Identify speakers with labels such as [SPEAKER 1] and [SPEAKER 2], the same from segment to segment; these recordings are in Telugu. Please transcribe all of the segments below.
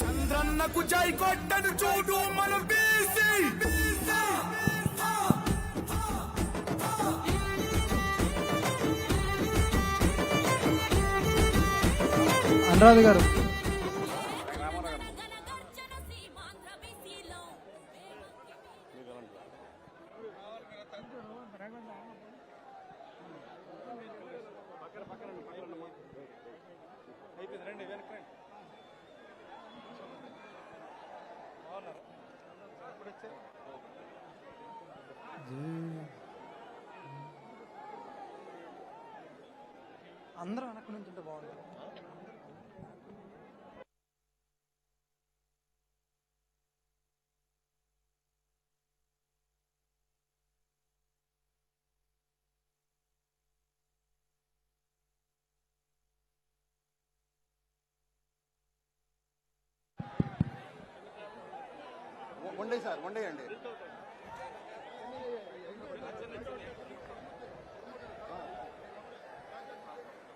[SPEAKER 1] చంద్రన్నకు జై కొట్టను చూడు మన బీసీ.
[SPEAKER 2] అనురాధ గారు అందరూ వెనక్కి నుంచి ఉంటే బాగుంటుంది.
[SPEAKER 3] వండేయండి.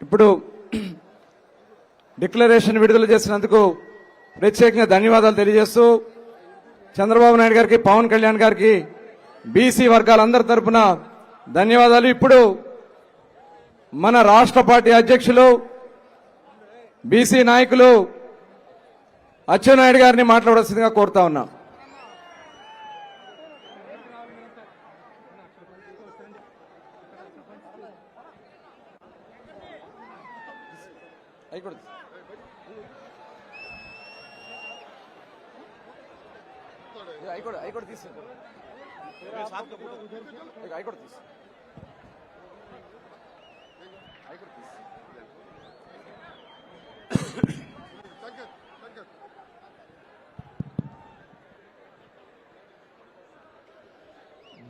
[SPEAKER 4] ఇప్పుడు డిక్లరేషన్ విడుదల చేసినందుకు ప్రత్యేకంగా ధన్యవాదాలు తెలియజేస్తూ చంద్రబాబు నాయుడు గారికి, పవన్ కళ్యాణ్ గారికి, బీసీ వర్గాలందరి తరఫున ధన్యవాదాలు. ఇప్పుడు మన రాష్ట్ర పార్టీ అధ్యక్షులు బీసీ నాయకులు అచ్చెన్నాయుడు గారిని మాట్లాడాల్సిందిగా కోరుతా ఉన్నాం.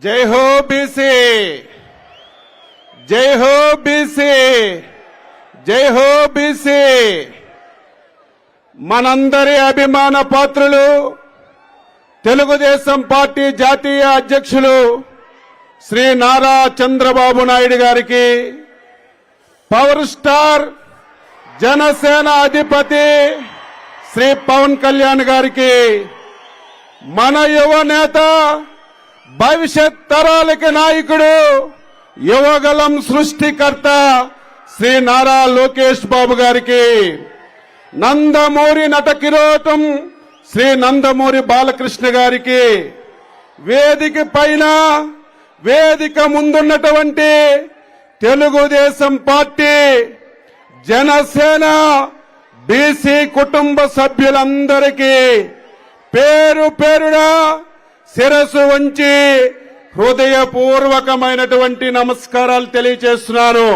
[SPEAKER 5] జై హో బీసీ, జై హో బీసీ, జై హో బీసీ. మనందరి అభిమాన పాత్రులు తెలుగుదేశం పార్టీ జాతీయ అధ్యక్షులు శ్రీ నారా చంద్రబాబు నాయుడు గారికి, పవర్ స్టార్ జనసేన అధిపతి శ్రీ పవన్ కళ్యాణ్ గారికి, మన యువ నేత, భవిష్యత్ తరాలకి నాయకుడు, యువగలం సృష్టికర్త శ్రీ నారా లోకేష్ బాబు గారికి, నందమూరి నట కిరీటం శ్రీ నందమూరి బాలకృష్ణ గారికి, వేదిక పైన వేదిక ముందున్నటువంటి తెలుగుదేశం పార్టీ, జనసేన, బీసీ కుటుంబ సభ్యులందరికీ పేరు పేరున శిరస్సు వంచి హృదయపూర్వకమైనటువంటి నమస్కారాలు తెలియజేస్తున్నాను.